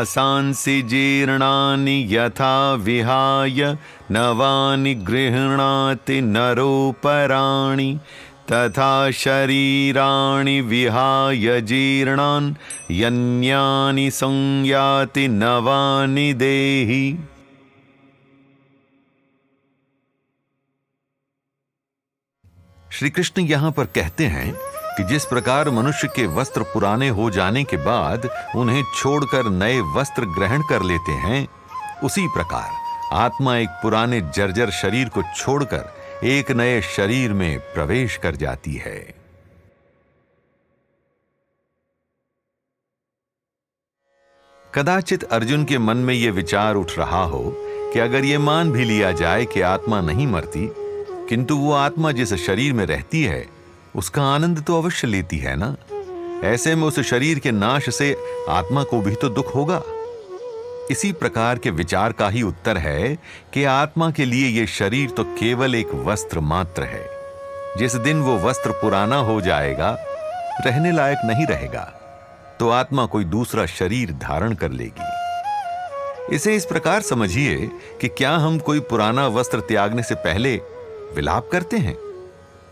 वासांसि जीर्णानि यथा विहाय नवानि गृह्णाति नरोपराणि तथा शरीराणि विहाय जीर्णान् यन्यानि संयाति नवानि देहि। श्री कृष्ण यहां पर कहते हैं कि जिस प्रकार मनुष्य के वस्त्र पुराने हो जाने के बाद उन्हें छोड़कर नए वस्त्र ग्रहण कर लेते हैं, उसी प्रकार आत्मा एक पुराने जर्जर शरीर को छोड़कर एक नए शरीर में प्रवेश कर जाती है। कदाचित अर्जुन के मन में यह विचार उठ रहा हो कि अगर यह मान भी लिया जाए कि आत्मा नहीं मरती, किंतु वो आत्मा जिस शरीर में रहती है उसका आनंद तो अवश्य लेती है ना। ऐसे में उस शरीर के नाश से आत्मा को भी तो दुख होगा। इसी प्रकार के विचार का ही उत्तर है कि आत्मा के लिए यह शरीर तो केवल एक वस्त्र मात्र है। जिस दिन वो वस्त्र पुराना हो जाएगा, रहने लायक नहीं रहेगा, तो आत्मा कोई दूसरा शरीर धारण कर लेगी। इसे इस प्रकार समझिए कि क्या हम कोई पुराना वस्त्र त्यागने से पहले विलाप करते हैं?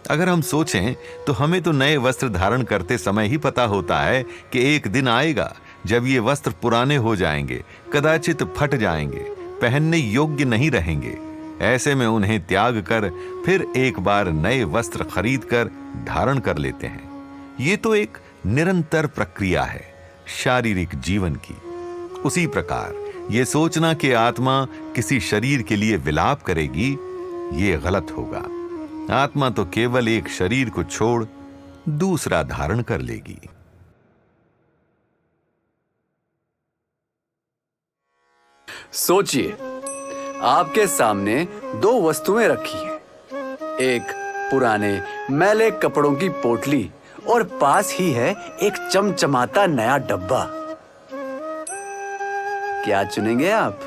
अगर हम सोचें तो हमें तो नए वस्त्र धारण करते समय ही पता होता है कि एक दिन आएगा जब ये वस्त्र पुराने हो जाएंगे, कदाचित फट जाएंगे, पहनने योग्य नहीं रहेंगे। ऐसे में उन्हें त्याग कर फिर एक बार नए वस्त्र खरीद कर धारण कर लेते हैं। ये तो एक निरंतर प्रक्रिया है शारीरिक जीवन की। उसी प्रकार ये सोचना कि आत्मा किसी शरीर के लिए विलाप करेगी, ये गलत होगा। आत्मा तो केवल एक शरीर को छोड़ दूसरा धारण कर लेगी। सोचिए, आपके सामने दो वस्तुएं रखी हैं, एक पुराने मैले कपड़ों की पोटली और पास ही है एक चमचमाता नया डब्बा। क्या चुनेंगे आप?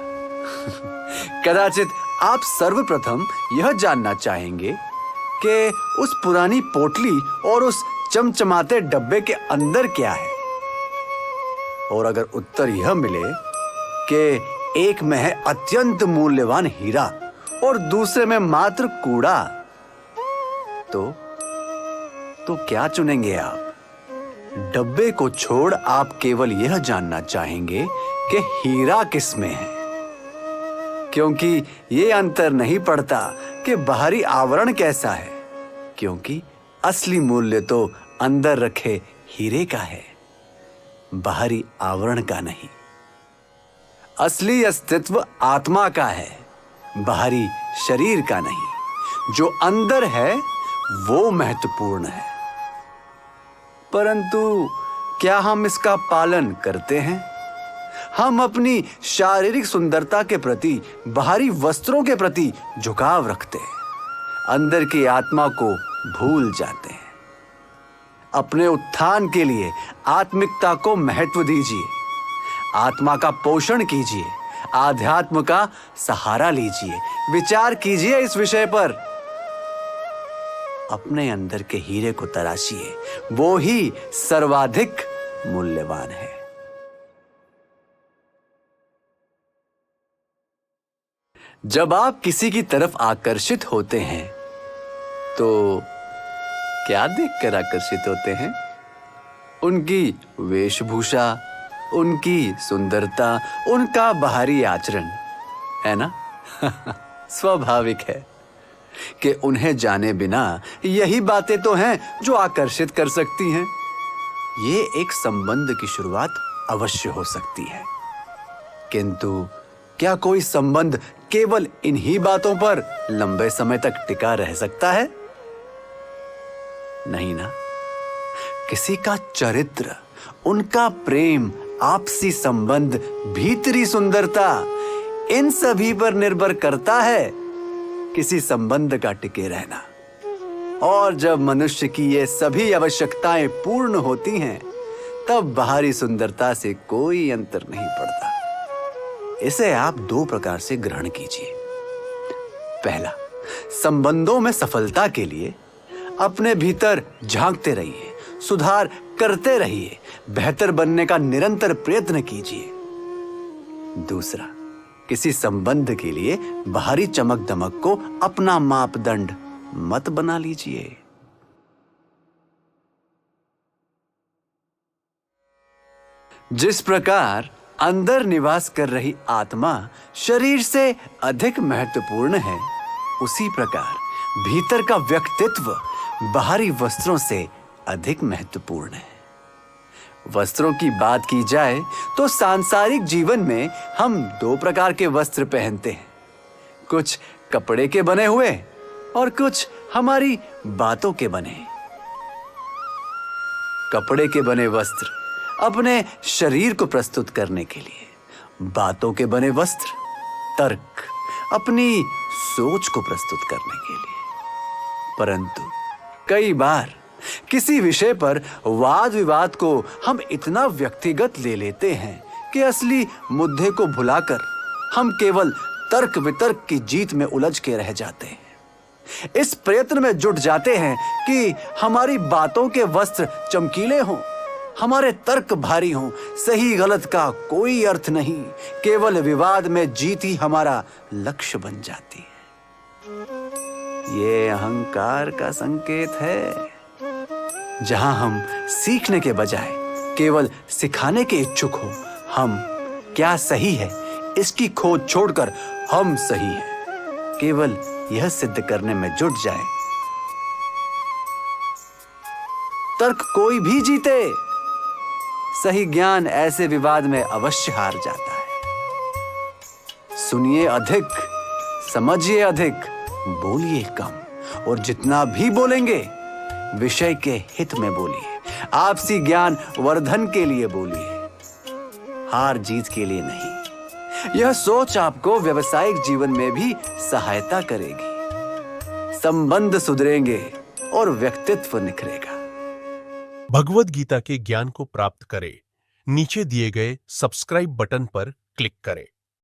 कदाचित आप सर्वप्रथम यह जानना चाहेंगे कि उस पुरानी पोटली और उस चमचमाते डब्बे के अंदर क्या है। और अगर उत्तर यह मिले कि एक में है अत्यंत मूल्यवान हीरा और दूसरे में मात्र कूड़ा, तो क्या चुनेंगे आप? डब्बे को छोड़ आप केवल यह जानना चाहेंगे कि हीरा किसमें है, क्योंकि ये अंतर नहीं पड़ता कि बाहरी आवरण कैसा है, क्योंकि असली मूल्य तो अंदर रखे हीरे का है, बाहरी आवरण का नहीं। असली अस्तित्व आत्मा का है, बाहरी शरीर का नहीं। जो अंदर है वो महत्वपूर्ण है। परंतु क्या हम इसका पालन करते हैं? हम अपनी शारीरिक सुंदरता के प्रति, बाहरी वस्त्रों के प्रति झुकाव रखते हैं, अंदर की आत्मा को भूल जाते हैं। अपने उत्थान के लिए आत्मिकता को महत्व दीजिए, आत्मा का पोषण कीजिए, आध्यात्म का सहारा लीजिए, विचार कीजिए इस विषय पर। अपने अंदर के हीरे को तराशिए, वो ही सर्वाधिक मूल्यवान है। जब आप किसी की तरफ आकर्षित होते हैं तो क्या देखकर आकर्षित होते हैं? उनकी वेशभूषा, उनकी सुंदरता, उनका बाहरी आचरण, है ना? स्वाभाविक है कि उन्हें जाने बिना यही बातें तो हैं जो आकर्षित कर सकती हैं। ये एक संबंध की शुरुआत अवश्य हो सकती है, किंतु क्या कोई संबंध केवल इन्हीं बातों पर लंबे समय तक टिका रह सकता है? नहीं ना। किसी का चरित्र, उनका प्रेम, आपसी संबंध, भीतरी सुंदरता, इन सभी पर निर्भर करता है किसी संबंध का टिके रहना। और जब मनुष्य की ये सभी आवश्यकताएं पूर्ण होती हैं, तब बाहरी सुंदरता से कोई अंतर नहीं पड़ता। इसे आप दो प्रकार से ग्रहण कीजिए। पहला, संबंधों में सफलता के लिए अपने भीतर झांकते रहिए, सुधार करते रहिए, बेहतर बनने का निरंतर प्रयत्न कीजिए। दूसरा, किसी संबंध के लिए बाहरी चमक दमक को अपना मापदंड मत बना लीजिए। जिस प्रकार अंदर निवास कर रही आत्मा शरीर से अधिक महत्वपूर्ण है, उसी प्रकार भीतर का व्यक्तित्व बाहरी वस्त्रों से अधिक महत्वपूर्ण है। वस्त्रों की बात की जाए तो सांसारिक जीवन में हम दो प्रकार के वस्त्र पहनते हैं, कुछ कपड़े के बने हुए और कुछ हमारी बातों के बने। कपड़े के बने वस्त्र अपने शरीर को प्रस्तुत करने के लिए, बातों के बने वस्त्र तर्क अपनी सोच को प्रस्तुत करने के लिए। परंतु कई बार किसी विषय पर वाद विवाद को हम इतना व्यक्तिगत ले लेते हैं कि असली मुद्दे को भुलाकर हम केवल तर्क वितर्क की जीत में उलझ के रह जाते हैं। इस प्रयत्न में जुट जाते हैं कि हमारी बातों के वस्त्र चमकीले हों, हमारे तर्क भारी हों। सही गलत का कोई अर्थ नहीं, केवल विवाद में जीत ही हमारा लक्ष्य बन जाती है। ये अहंकार का संकेत है। जहां हम सीखने के बजाय केवल सिखाने के इच्छुक हो, हम क्या सही है इसकी खोज छोड़कर हम सही हैं केवल यह सिद्ध करने में जुट जाए, तर्क कोई भी जीते, सही ज्ञान ऐसे विवाद में अवश्य हार जाता है। सुनिए अधिक, समझिए अधिक, बोलिए कम, और जितना भी बोलेंगे विषय के हित में बोलिए, आपसी ज्ञान वर्धन के लिए बोलिए, हार जीत के लिए नहीं। यह सोच आपको व्यवसायिक जीवन में भी सहायता करेगी। संबंध सुधरेंगे और व्यक्तित्व निखरेगा। भगवद गीता के ज्ञान को प्राप्त करें, नीचे दिए गए सब्सक्राइब बटन पर क्लिक करें।